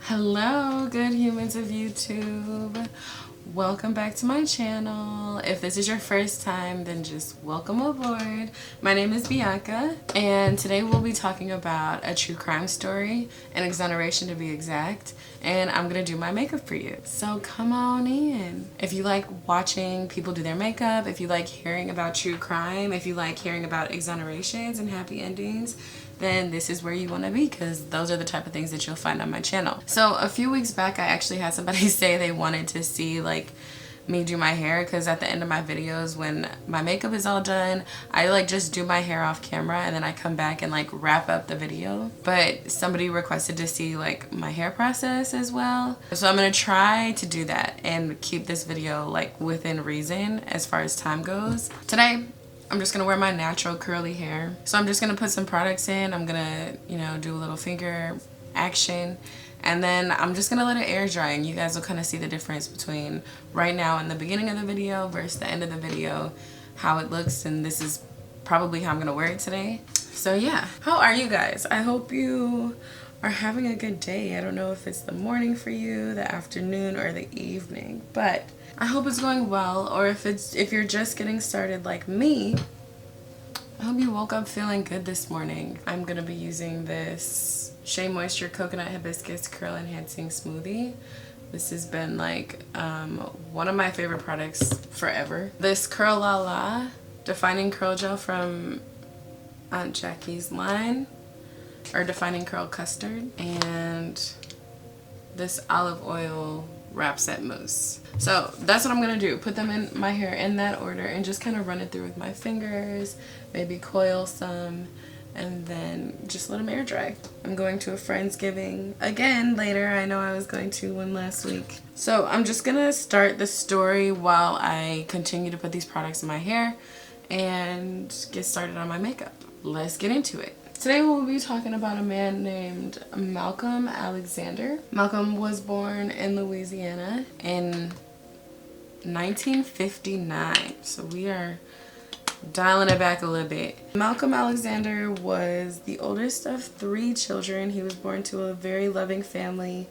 Hello, good humans of YouTube. Welcome back to my channel. If this is your first time, then just welcome aboard. My name is Bianca, and today we'll be talking about a true crime story, an exoneration to be exact, and I'm gonna do my makeup for you. So come on in. If you like watching people do their makeup, if you like hearing about true crime, if you like hearing about exonerations and happy endings, then this is where you want to be, because those are the type of things that you'll find on my channel. So a few weeks back, I actually had somebody say they wanted to see like me do my hair, because at the end of my videos when my makeup is all done, I like just do my hair off camera and then I come back and like wrap up the video. But somebody requested to see like my hair process as well, so I'm gonna try to do that and keep this video like within reason as far as time goes. Today I'm just gonna wear my natural curly hair. So I'm just gonna put some products in. I'm gonna, do a little finger action, and then I'm just gonna let it air dry, and you guys will kind of see the difference between right now and the beginning of the video versus the end of the video, how it looks. And this is probably how I'm gonna wear it today. So yeah, how are you guys? I hope you are having a good day. I don't know if it's the morning for you, the afternoon, or the evening, but I hope it's going well. Or if you're just getting started like me, I hope you woke up feeling good this morning. I'm gonna be using this Shea Moisture Coconut Hibiscus Curl Enhancing Smoothie. This has been like one of my favorite products forever. This Curl La La Defining Curl Gel from Aunt Jackie's line, or Defining Curl Custard, and this Olive Oil Wrap Set Mousse. So that's what I'm gonna do, put them in my hair in that order and just kind of run it through with my fingers, maybe coil some, and then just let them air dry. I'm going to a Friendsgiving again later. I know I was going to one last week. So I'm just gonna start the story while I continue to put these products in my hair and get started on my makeup. Let's get into it. Today we'll be talking about a man named Malcolm Alexander. Malcolm was born in Louisiana in 1959, so we are dialing it back a little bit. Malcolm Alexander was the oldest of 3 children. He was born to a very loving family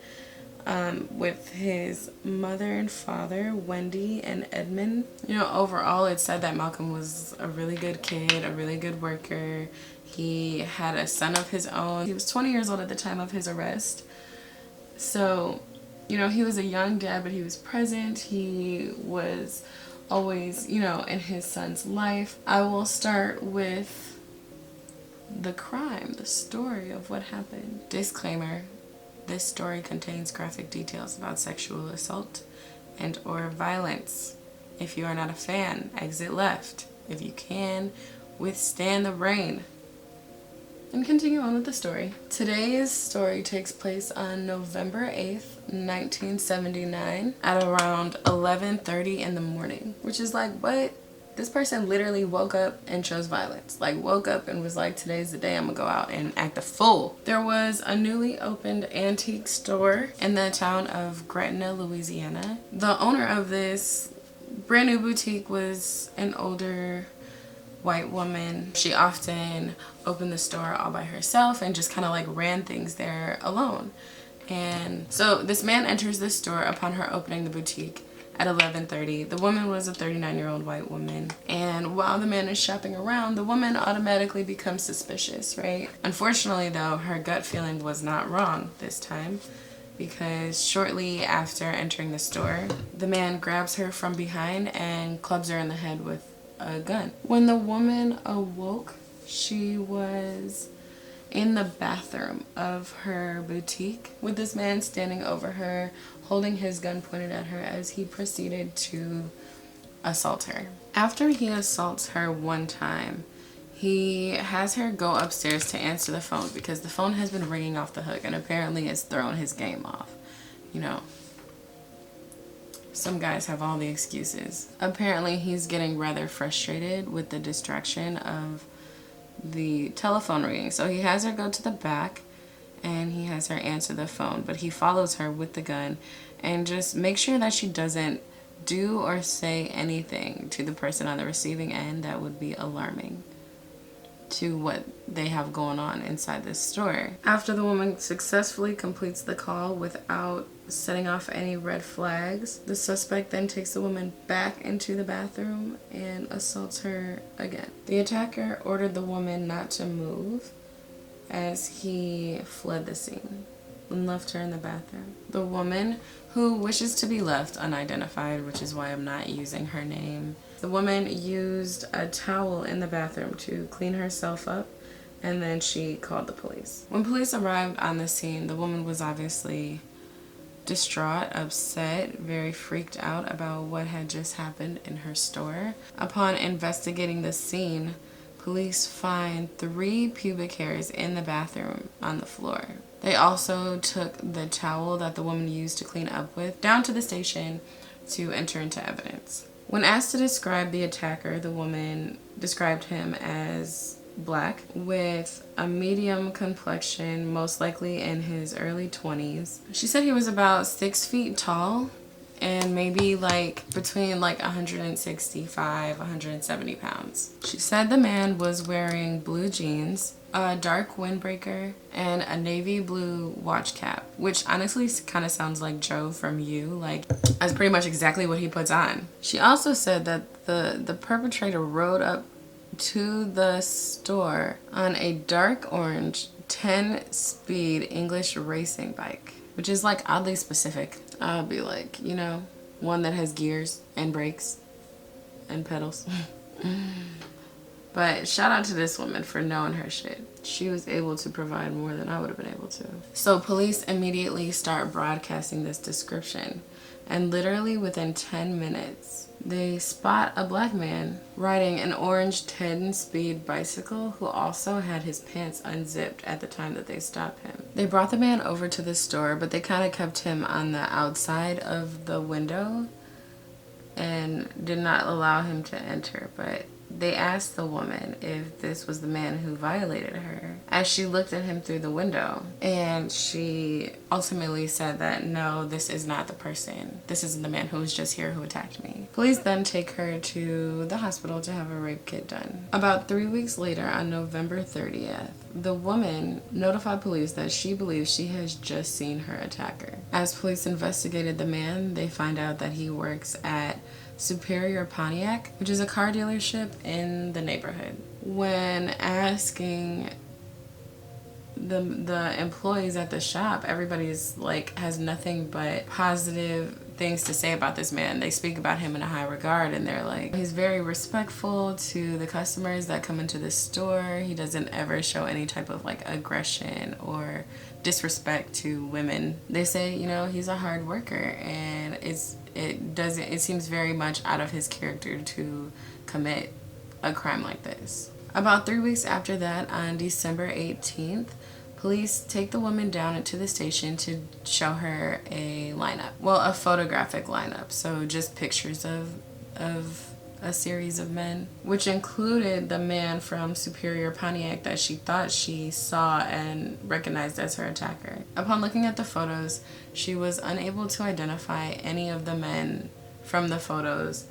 with his mother and father, Wendy and Edmund. Overall it's said that Malcolm was a really good kid, a really good worker. He had a son of his own. He was 20 years old at the time of his arrest. So, he was a young dad, but he was present. He was always, in his son's life. I will start with the crime, the story of what happened. Disclaimer, this story contains graphic details about sexual assault and or violence. If you are not a fan, exit left. If you can, withstand the rain. And continue on with the story. Today's story takes place on November 8th, 1979 at around 11:30 in the morning, which is like, what? This person literally woke up and chose violence. Like, woke up and was like, today's the day I'm gonna go out and act a fool. There was a newly opened antique store in the town of Gretna, Louisiana. The owner of this brand new boutique was an older white woman. She often opened the store all by herself and just kind of like ran things there alone. And so this man enters the store upon her opening the boutique at 11:30. The woman was a 39-year-old white woman, and while the man is shopping around, the woman automatically becomes suspicious, right? Unfortunately though, her gut feeling was not wrong this time, because shortly after entering the store, the man grabs her from behind and clubs her in the head with a gun. When the woman awoke, she was in the bathroom of her boutique with this man standing over her, holding his gun pointed at her as he proceeded to assault her. After he assaults her one time, he has her go upstairs to answer the phone, because the phone has been ringing off the hook and apparently it's thrown his game off. Some guys have all the excuses. Apparently he's getting rather frustrated with the distraction of the telephone ringing. So he has her go to the back and he has her answer the phone, but he follows her with the gun and just makes sure that she doesn't do or say anything to the person on the receiving end that would be alarming. to what they have going on inside this store. After the woman successfully completes the call without setting off any red flags, the suspect then takes the woman back into the bathroom and assaults her again. The attacker ordered the woman not to move as he fled the scene and left her in the bathroom. The woman, who wishes to be left unidentified, which is why I'm not using her name, the woman used a towel in the bathroom to clean herself up, and then she called the police. When police arrived on the scene, the woman was obviously distraught, upset, very freaked out about what had just happened in her store. Upon investigating the scene, police find 3 pubic hairs in the bathroom on the floor. They also took the towel that the woman used to clean up with down to the station to enter into evidence. When asked to describe the attacker, the woman described him as black with a medium complexion, most likely in his early 20s. She said he was about 6 feet tall and maybe like between like 165, 170 pounds. She said the man was wearing blue jeans, a dark windbreaker, and a navy blue watch cap, which honestly kind of sounds like Joe from You. Like, that's pretty much exactly what he puts on. She also said that the perpetrator rode up to the store on a dark orange 10-speed English racing bike, which is like oddly specific. I'll be like, you know, one that has gears and brakes and pedals. But shout out to this woman for knowing her shit. She was able to provide more than I would have been able to. So police immediately start broadcasting this description, and literally within 10 minutes, they spot a black man riding an orange 10-speed bicycle who also had his pants unzipped at the time that they stopped him. They brought the man over to the store, but they kind of kept him on the outside of the window and did not allow him to enter. But they asked the woman if this was the man who violated her as she looked at him through the window, and she ultimately said that no, this is not the person. This isn't the man who was just here who attacked me. Police then take her to the hospital to have a rape kit done. About 3 weeks later, on November 30th, the woman notified police that she believes she has just seen her attacker. As police investigated the man, they find out that he works at Superior Pontiac, which is a car dealership in the neighborhood. When asking the employees at the shop, everybody's like has nothing but positive things to say about this man. They speak about him in a high regard, and they're like, he's very respectful to the customers that come into the store. He doesn't ever show any type of like aggression or disrespect to women. They say, you know, he's a hard worker, and it seems very much out of his character to commit a crime like this. About 3 weeks after that, on December 18th, police take the woman down into the station to show her a lineup. Well, a photographic lineup, so just pictures of a series of men, which included the man from Superior Pontiac that she thought she saw and recognized as her attacker. Upon looking at the photos, she was unable to identify any of the men from the photos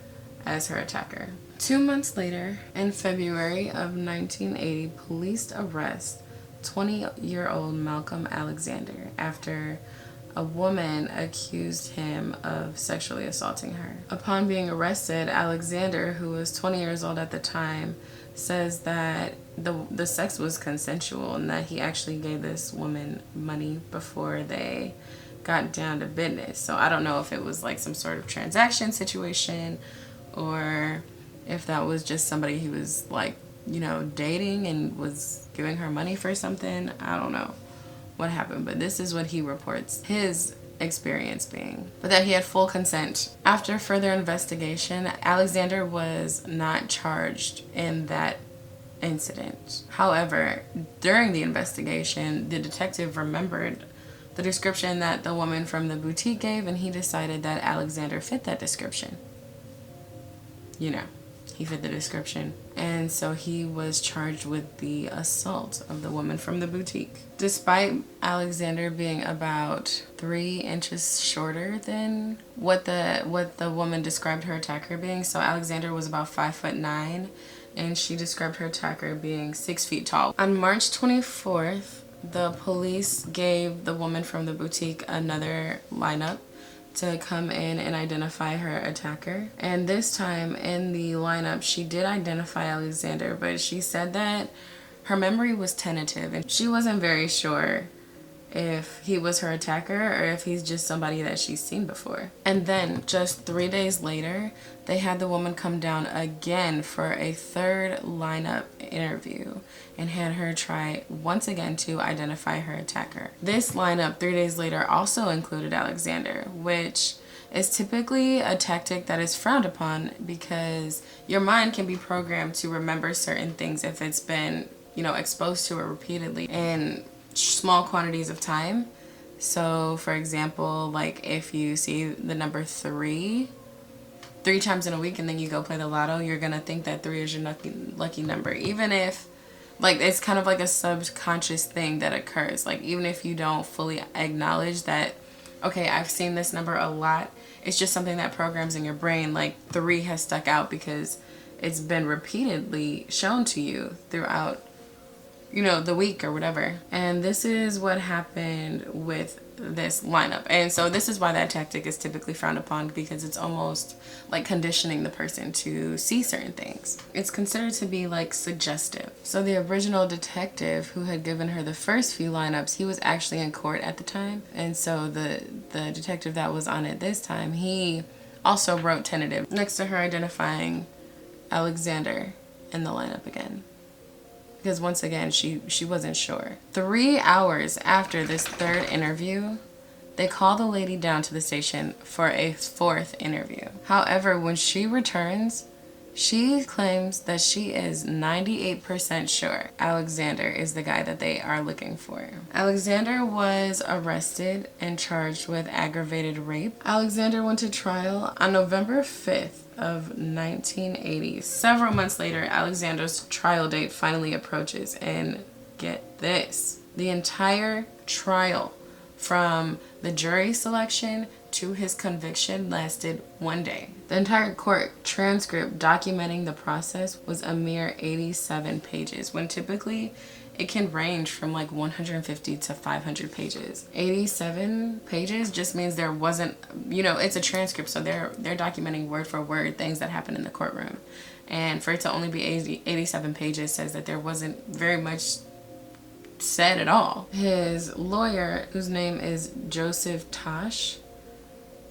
as her attacker. 2 months later, in February of 1980, police arrest 20-year-old Malcolm Alexander after a woman accused him of sexually assaulting her. Upon being arrested, Alexander, who was 20 years old at the time, says that the sex was consensual and that he actually gave this woman money before they got down to business. So I don't know if it was like some sort of transaction situation or if that was just somebody he was like, you know, dating and was giving her money for something. I don't know what happened, but this is what he reports his experience being, but that he had full consent. After further investigation, Alexander was not charged in that incident. However, during the investigation, the detective remembered the description that the woman from the boutique gave, and he decided that Alexander fit that description. You know, he fit the description. And so he was charged with the assault of the woman from the boutique. Despite Alexander being about 3 inches shorter than what the woman described her attacker being. So Alexander was about 5'9", and she described her attacker being 6 feet tall. On March 24th, the police gave the woman from the boutique another lineup to come in and identify her attacker. And this time in the lineup, she did identify Alexander, but she said that her memory was tentative and she wasn't very sure if he was her attacker or if he's just somebody that she's seen before. And then just 3 days later, they had the woman come down again for a third lineup interview and had her try once again to identify her attacker. This lineup 3 days later also included Alexander, which is typically a tactic that is frowned upon because your mind can be programmed to remember certain things if it's been, exposed to it repeatedly in small quantities of time. So for example, like if you see the number 3 times in a week and then you go play the lotto, you're gonna think that 3 is your lucky number, even if it's kind of like a subconscious thing that occurs. Like even if you don't fully acknowledge that, okay, I've seen this number a lot, it's just something that programs in your brain. Like 3 has stuck out because it's been repeatedly shown to you throughout the week or whatever. And this is what happened with this lineup. And so this is why that tactic is typically frowned upon, because it's almost like conditioning the person to see certain things. It's considered to be like suggestive. So the original detective who had given her the first few lineups, he was actually in court at the time. And so the detective that was on it this time, he also wrote tentative next to her identifying Alexander in the lineup again, because once again, she wasn't sure. 3 hours after this third interview, they call the lady down to the station for a 4th interview. However, when she returns, she claims that she is 98% sure Alexander is the guy that they are looking for. Alexander was arrested and charged with aggravated rape. Alexander went to trial on November 5th of 1980. Several months later, Alexander's trial date finally approaches, and get this, the entire trial from the jury selection to his conviction lasted 1 day. The entire court transcript documenting the process was a mere 87 pages, when typically it can range from like 150 to 500 pages. 87 pages just means there wasn't, it's a transcript, so they're documenting word for word things that happened in the courtroom. And for it to only be 87 pages says that there wasn't very much said at all. His lawyer, whose name is Joseph Tosh,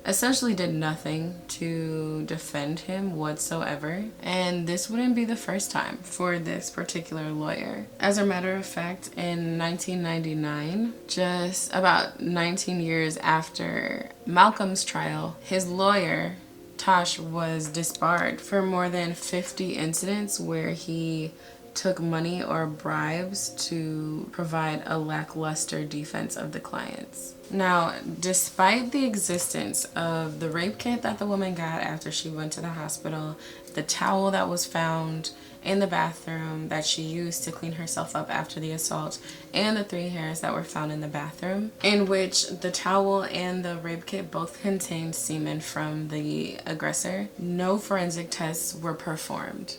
essentially did nothing to defend him whatsoever, and this wouldn't be the first time for this particular lawyer. As a matter of fact, in 1999, just about 19 years after Malcolm's trial, his lawyer Tosh was disbarred for more than 50 incidents where he took money or bribes to provide a lackluster defense of the clients. Now, despite the existence of the rape kit that the woman got after she went to the hospital, the towel that was found in the bathroom that she used to clean herself up after the assault, and the 3 hairs that were found in the bathroom, in which the towel and the rape kit both contained semen from the aggressor, no forensic tests were performed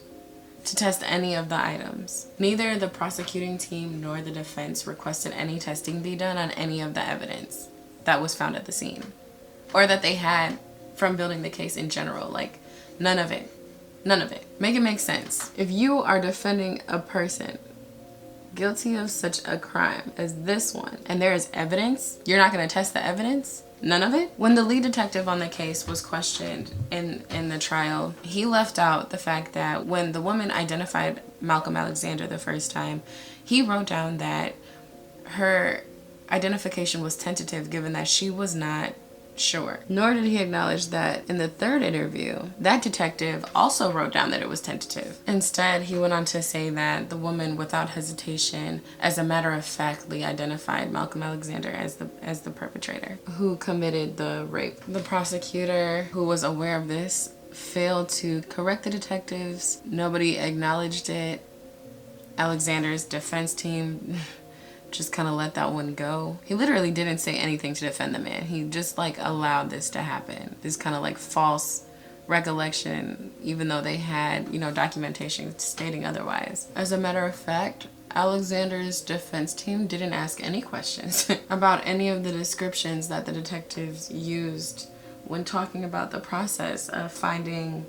to test any of the items. Neither the prosecuting team nor the defense requested any testing be done on any of the evidence that was found at the scene, or that they had from building the case in general. Like, none of it. None of it. Make it make sense. If you are defending a person guilty of such a crime as this one, and there is evidence, you're not going to test the evidence? None of it? When the lead detective on the case was questioned in the trial, he left out the fact that when the woman identified Malcolm Alexander the first time, he wrote down that her identification was tentative, given that she was not sure. Nor did he acknowledge that in the third interview, that detective also wrote down that it was tentative. Instead, he went on to say that the woman, without hesitation, as a matter of factly identified Malcolm Alexander as the perpetrator who committed the rape. The prosecutor, who was aware of this, failed to correct the detectives. Nobody acknowledged it. Alexander's defense team just kind of let that one go. He literally didn't say anything to defend the man. He just allowed this to happen. This kind of false recollection, even though they had, you know, documentation stating otherwise. As a matter of fact, Alexander's defense team didn't ask any questions about any of the descriptions that the detectives used when talking about the process of finding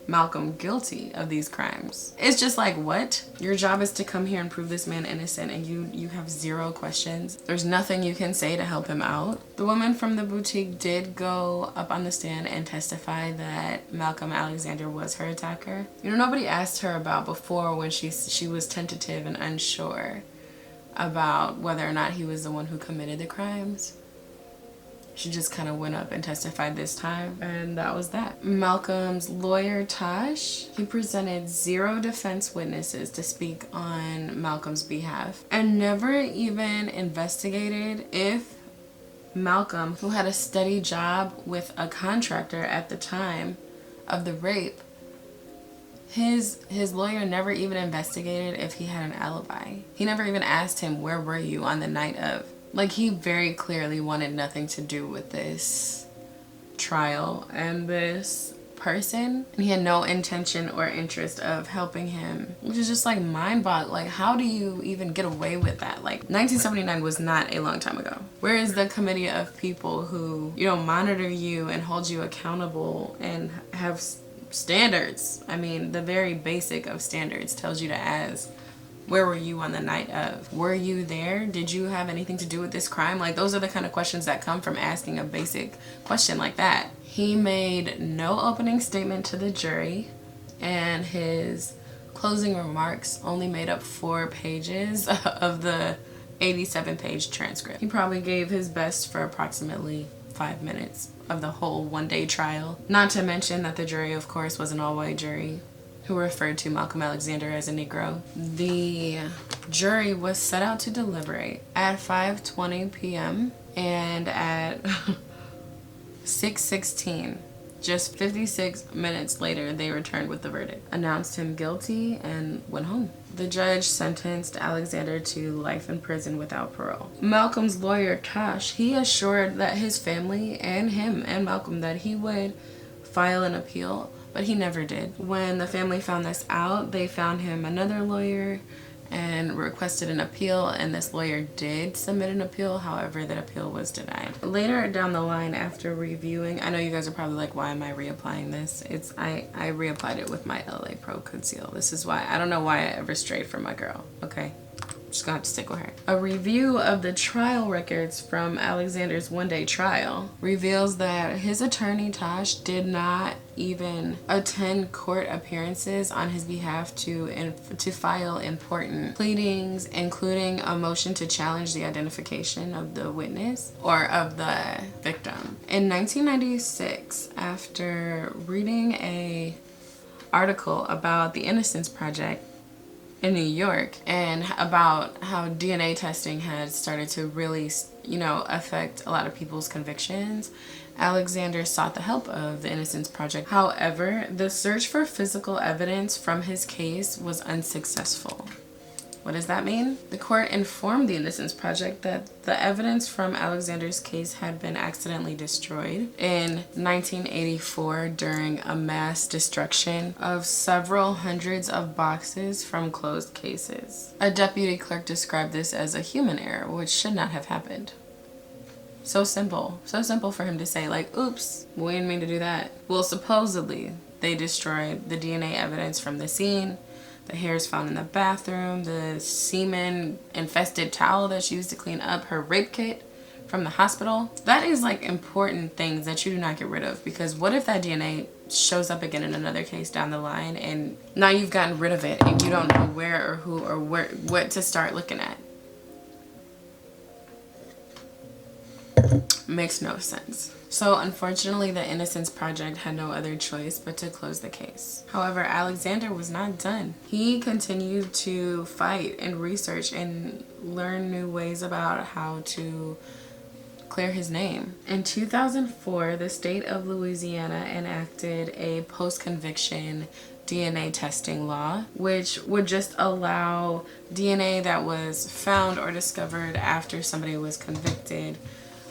Malcolm guilty of these crimes. It's just like, what? Your job is to come here and prove this man innocent, and you have zero questions. There's nothing you can say to help him out. The woman from the boutique did go up on the stand and testify that Malcolm Alexander was her attacker. You know, nobody asked her about before when she was tentative and unsure about whether or not he was the one who committed the crimes. She just kind of went up and testified this time, and that was that. Malcolm's lawyer, Tosh, he presented 0 defense witnesses to speak on Malcolm's behalf and never even investigated if Malcolm, who had a steady job with a contractor at the time of the rape, his lawyer never even investigated if he had an alibi. He never even asked him, where were you on the night of? Like, he very clearly wanted nothing to do with this trial and this person. And he had no intention or interest of helping him, which is just like mind-boggling. Like, how do you even get away with that? Like, 1979 was not a long time ago. Where is the committee of people who, you know, monitor you and hold you accountable and have standards? I mean, the very basic of standards tells you to ask, where were you on the night of? Were you there? Did you have anything to do with this crime? Like, those are the kind of questions that come from asking a basic question like that. He made no opening statement to the jury, and his closing remarks only made up 4 pages of the 87-page transcript. He probably gave his best for approximately 5 minutes of the whole one-day trial. Not to mention that the jury, of course, was an all-white jury who referred to Malcolm Alexander as a Negro. The jury was set out to deliberate at 5:20 p.m. and at 6:16, just 56 minutes later, they returned with the verdict, announced him guilty, and went home. The judge sentenced Alexander to life in prison without parole. Malcolm's lawyer, Tosh, he assured that his family and him and Malcolm that he would file an appeal, but he never did. When the family found this out, they found him another lawyer and requested an appeal, and this lawyer did submit an appeal. However, that appeal was denied. Later down the line, after reviewing, I know you guys are probably like, why am I reapplying this? I reapplied it with my LA Pro-Conceal. This is why. I don't know why I ever strayed from my girl, okay? Just gonna have to stick with her. A review of the trial records from Alexander's one-day trial reveals that his attorney, Tosh, did not even attend court appearances on his behalf to file important pleadings, including a motion to challenge the identification of the witness or of the victim. In 1996, after reading an article about the Innocence Project in New York and about how DNA testing had started to really, you know, affect a lot of people's convictions, Alexander sought the help of the Innocence Project. However, the search for physical evidence from his case was unsuccessful. What does that mean? The court informed the Innocence Project that the evidence from Alexander's case had been accidentally destroyed in 1984 during a mass destruction of several hundreds of boxes from closed cases. A deputy clerk described this as a human error, which should not have happened. So simple for him to say, like, oops, we didn't mean to do that. Well, supposedly they destroyed the DNA evidence from the scene, the hairs found in the bathroom, the semen-infested towel that she used to clean up, her rape kit from the hospital. That is like important things that you do not get rid of, because what if that DNA shows up again in another case down the line and now you've gotten rid of it and you don't know where or who or what to start looking at? Makes no sense. So unfortunately, the Innocence Project had no other choice but to close the case. However, Alexander was not done. He continued to fight and research and learn new ways about how to clear his name. In 2004, the state of Louisiana enacted a post-conviction DNA testing law, which would just allow DNA that was found or discovered after somebody was convicted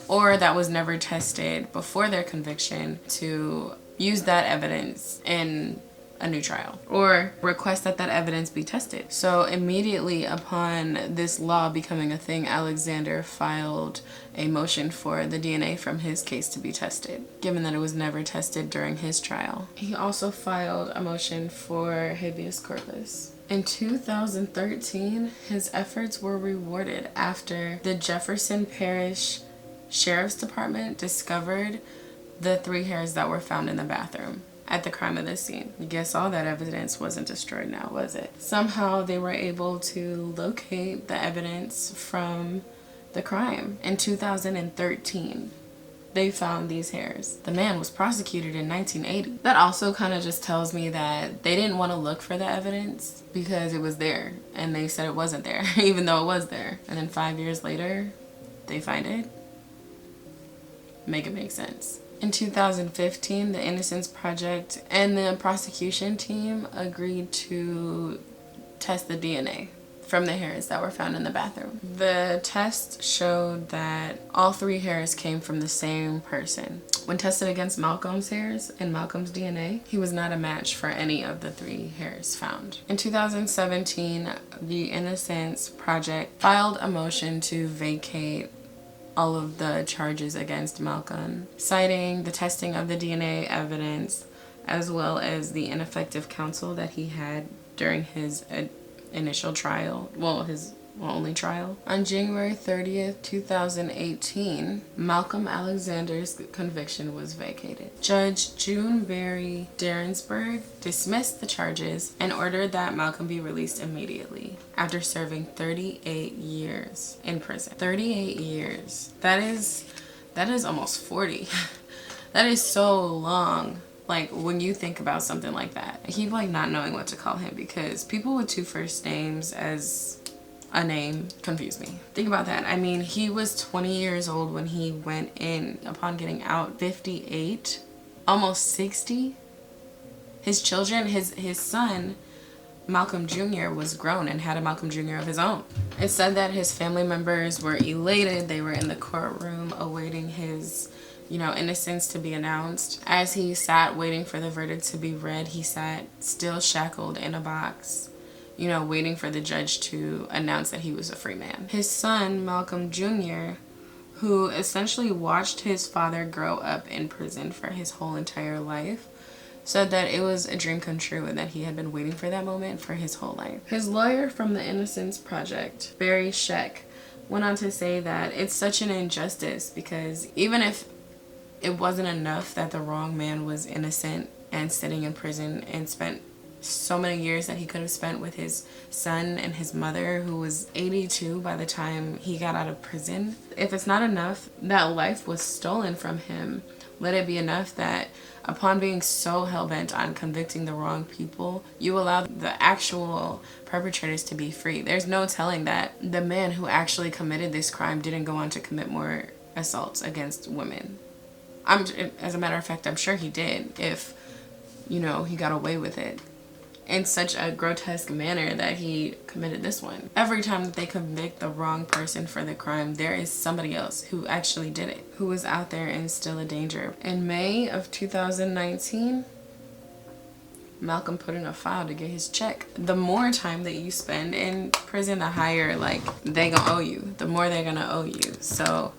or that was never tested before their conviction to use that evidence in a new trial or request that that evidence be tested. So immediately upon this law becoming a thing, Alexander filed a motion for the DNA from his case to be tested, given that it was never tested during his trial. He also filed a motion for habeas corpus. In 2013, his efforts were rewarded after the Jefferson Parish Sheriff's Department discovered the 3 hairs that were found in the bathroom at the crime of the scene. I guess all that evidence wasn't destroyed now, was it? Somehow they were able to locate the evidence from the crime. In 2013, they found these hairs. The man was prosecuted in 1980. That also kind of just tells me that they didn't want to look for the evidence because it was there and they said it wasn't there, even though it was there. And then 5 years later, they find it. Make it make sense. In 2015, the Innocence Project and the prosecution team agreed to test the DNA from the hairs that were found in the bathroom. The test showed that all 3 hairs came from the same person. When tested against Malcolm's hairs and Malcolm's DNA, he was not a match for any of the 3 hairs found. In 2017, the Innocence Project filed a motion to vacate all of the charges against Malcolm, citing the testing of the DNA evidence as well as the ineffective counsel that he had during his initial trial, his only trial. On January 30th, 2018, Malcolm Alexander's conviction was vacated. Judge June Berry Derensburg dismissed the charges and ordered that Malcolm be released immediately after serving 38 years in prison. 38 years. That is almost 40. That is so long. Like, when you think about something like that, I keep like not knowing what to call him because people with 2 first names as a name confuse me. Think about that. I mean, he was 20 years old when he went in. Upon getting out, 58, almost 60. His children, his son, Malcolm Jr. was grown and had a Malcolm Jr. of his own. It said that his family members were elated. They were in the courtroom awaiting his innocence to be announced. As he sat waiting for the verdict to be read, he sat still shackled in a box, waiting for the judge to announce that he was a free man. His son, Malcolm Jr., who essentially watched his father grow up in prison for his whole entire life, said that it was a dream come true and that he had been waiting for that moment for his whole life. His lawyer from the Innocence Project, Barry Scheck, went on to say that it's such an injustice because even if it wasn't enough that the wrong man was innocent and sitting in prison and spent so many years that he could have spent with his son and his mother, who was 82 by the time he got out of prison. If it's not enough that life was stolen from him, let it be enough that upon being so hell-bent on convicting the wrong people, you allow the actual perpetrators to be free. There's no telling that the man who actually committed this crime didn't go on to commit more assaults against women. As a matter of fact, I'm sure he did if, he got away with it in such a grotesque manner that he committed this one. Every time that they convict the wrong person for the crime, there is somebody else who actually did it, who was out there and still a danger. In May of 2019, Malcolm put in a file to get his check. The more time that you spend in prison, the higher they gonna owe you, the more they're gonna owe you. So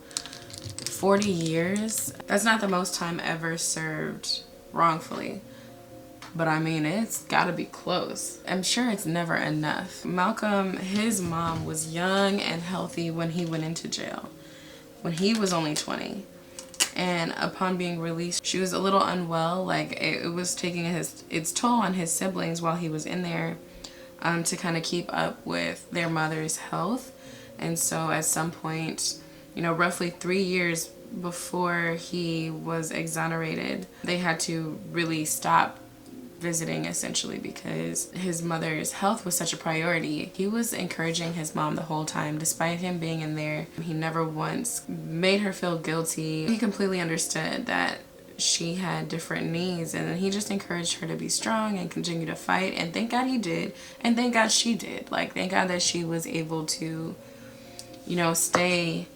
40 years, that's not the most time ever served wrongfully. But I mean, it's gotta be close. I'm sure it's never enough. Malcolm, his mom was young and healthy when he went into jail, when he was only 20. And upon being released, she was a little unwell. It was taking its toll on his siblings while he was in there to kind of keep up with their mother's health. And so at some point, roughly 3 years before he was exonerated, they had to really stop visiting essentially because his mother's health was such a priority. He was encouraging his mom the whole time despite him being in there. He never once made her feel guilty. He completely understood that she had different needs and he just encouraged her to be strong and continue to fight, and thank God he did, and thank God she did. Thank God that she was able to stay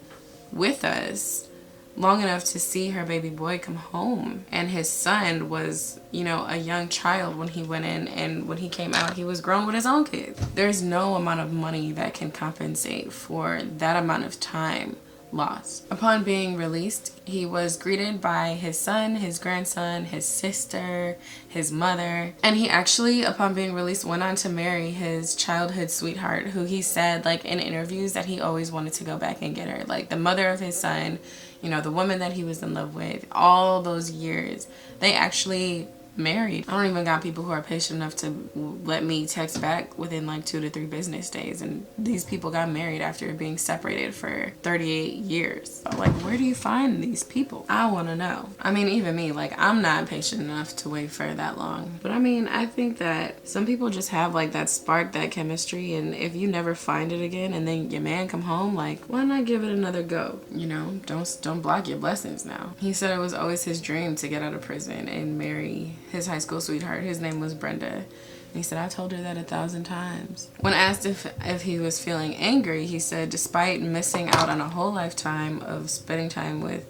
with us long enough to see her baby boy come home. And his son was, you know, a young child when he went in, and when he came out, he was grown with his own kids. There's no amount of money that can compensate for that amount of time lost. Upon being released, he was greeted by his son, his grandson, his sister, his mother, and he actually, upon being released, went on to marry his childhood sweetheart, who he said, like, in interviews, that he always wanted to go back and get her. Like, the mother of his son, you know, the woman that he was in love with, all those years, they actually married. I don't even got people who are patient enough to let me text back within like 2 to 3 business days, and these people got married after being separated for 38 years. Like, where do you find these people? I want to know. I mean, even me, like, I'm not patient enough to wait for that long. But I mean, I think that some people just have like that spark, that chemistry, and if you never find it again and then your man come home, like, why not give it another go? You know, don't block your blessings now. He said it was always his dream to get out of prison and marry his high school sweetheart. His name was Brenda. And he said, I told her that 1,000 times. When asked if he was feeling angry, he said, despite missing out on a whole lifetime of spending time with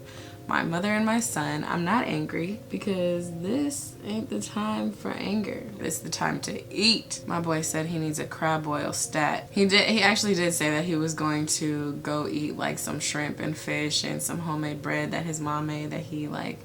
my mother and my son, I'm not angry, because this ain't the time for anger. It's the time to eat. My boy said he needs a crab oil stat. He actually did say that he was going to go eat like some shrimp and fish and some homemade bread that his mom made that he like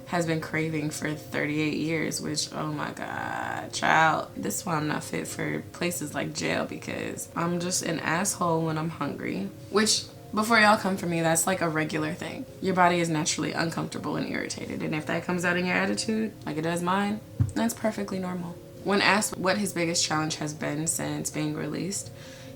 has been craving for 38 years, which, oh my God, child, this is why I'm not fit for places like jail, because I'm just an asshole when I'm hungry. Which, before y'all come for me, that's like a regular thing. Your body is naturally uncomfortable and irritated, and if that comes out in your attitude, like it does mine, that's perfectly normal. When asked what his biggest challenge has been since being released,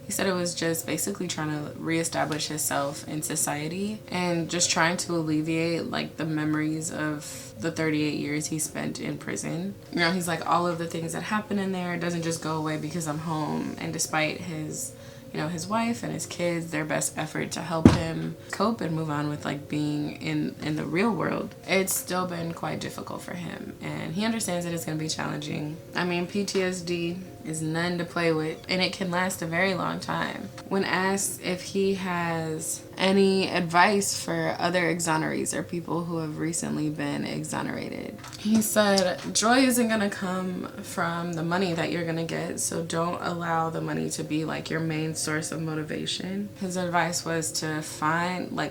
he said it was just basically trying to reestablish himself in society and just trying to alleviate like the memories of the 38 years he spent in prison. You know, he's like, all of the things that happen in there doesn't just go away because I'm home. And despite his, you know, his wife and his kids, their best effort to help him cope and move on with like being in the real world, it's still been quite difficult for him. And he understands that it's going to be challenging. I mean, PTSD is none to play with, and it can last a very long time. When asked if he has any advice for other exonerees or people who have recently been exonerated, he said, joy isn't gonna come from the money that you're gonna get, so don't allow the money to be like your main source of motivation. His advice was to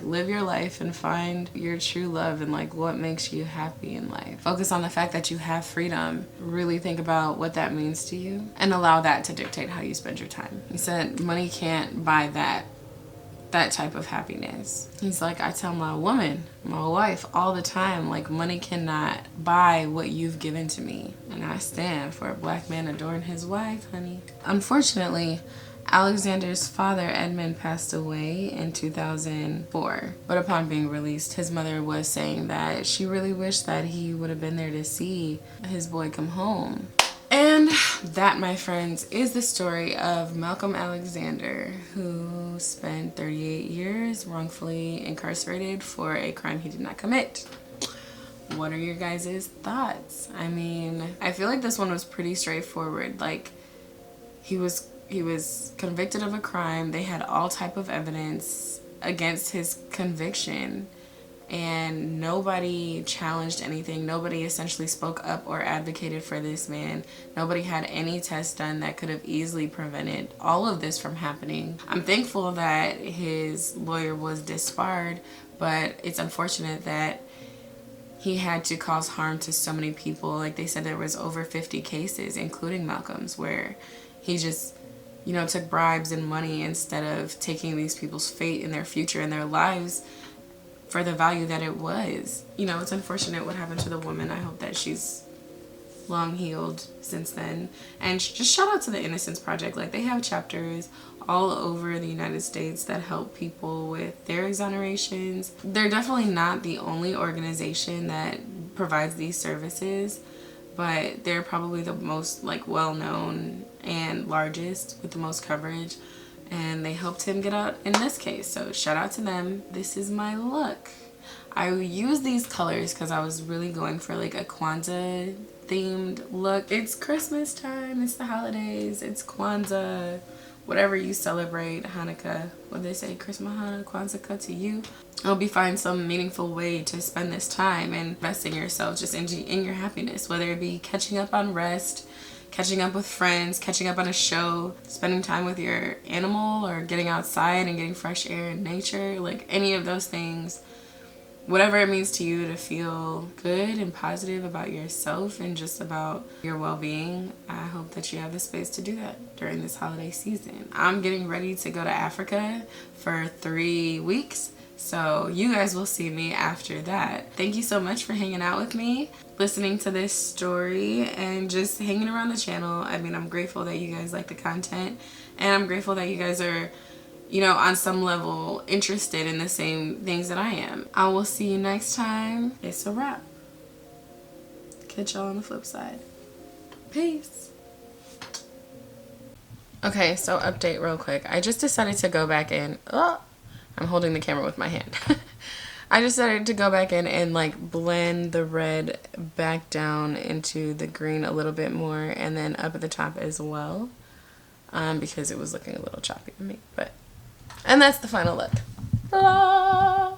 live your life and find your true love and like what makes you happy in life. Focus on the fact that you have freedom. Really think about what that means to you and allow that to dictate how you spend your time. He said money can't buy that type of happiness. He's like, I tell my wife all the time, like, money cannot buy what you've given to me. And I stand for a black man adoring his wife, honey. Unfortunately, Alexander's father, Edmund, passed away in 2004. But upon being released, his mother was saying that she really wished that he would have been there to see his boy come home. And that, my friends, is the story of Malcolm Alexander, who spent 38 years wrongfully incarcerated for a crime he did not commit. What are your guys' thoughts? I mean, I feel like this one was pretty straightforward. Like, he was convicted of a crime. They had all type of evidence against his conviction, and nobody challenged anything. Nobody essentially spoke up or advocated for this man. Nobody had any tests done that could have easily prevented all of this from happening. I'm thankful that his lawyer was disbarred, but it's unfortunate that he had to cause harm to so many people. Like they said, there was over 50 cases, including Malcolm's, where he just, you know, took bribes and money instead of taking these people's fate and their future and their lives for the value that it was. You know, it's unfortunate what happened to the woman. I hope that she's long healed since then. And just shout out to the Innocence Project. Like, they have chapters all over the United States that help people with their exonerations. They're definitely not the only organization that provides these services, but they're probably the most like well-known and largest with the most coverage. And they helped him get out in this case, so shout out to them. This is my look. I use these colors because I was really going for like a Kwanzaa themed look. It's Christmas time, it's the holidays, it's Kwanzaa. whatever you celebrate, Hanukkah, what they say, Christmas, Hanukkah, Kwanzaa to you. I hope you find some meaningful way to spend this time and invest in yourself, just in your happiness, whether it be catching up on rest, catching up with friends, catching up on a show, spending time with your animal, or getting outside and getting fresh air in nature, like any of those things. Whatever it means to you to feel good and positive about yourself and just about your well-being, I hope that you have the space to do that during this holiday season. I'm getting ready to go to Africa for 3 weeks, so you guys will see me after that. Thank you so much for hanging out with me, listening to this story, and just hanging around the channel. I mean, I'm grateful that you guys like the content, and I'm grateful that you guys are, you know, on some level interested in the same things that I am. I will see you next time. It's a wrap. Catch y'all on the flip side. Peace. Okay, so update real quick. I just decided to go back in. Oh, I'm holding the camera with my hand. I decided to go back in and like blend the red back down into the green a little bit more, and then up at the top as well, because it was looking a little choppy to me. And that's the final look. Ta-da!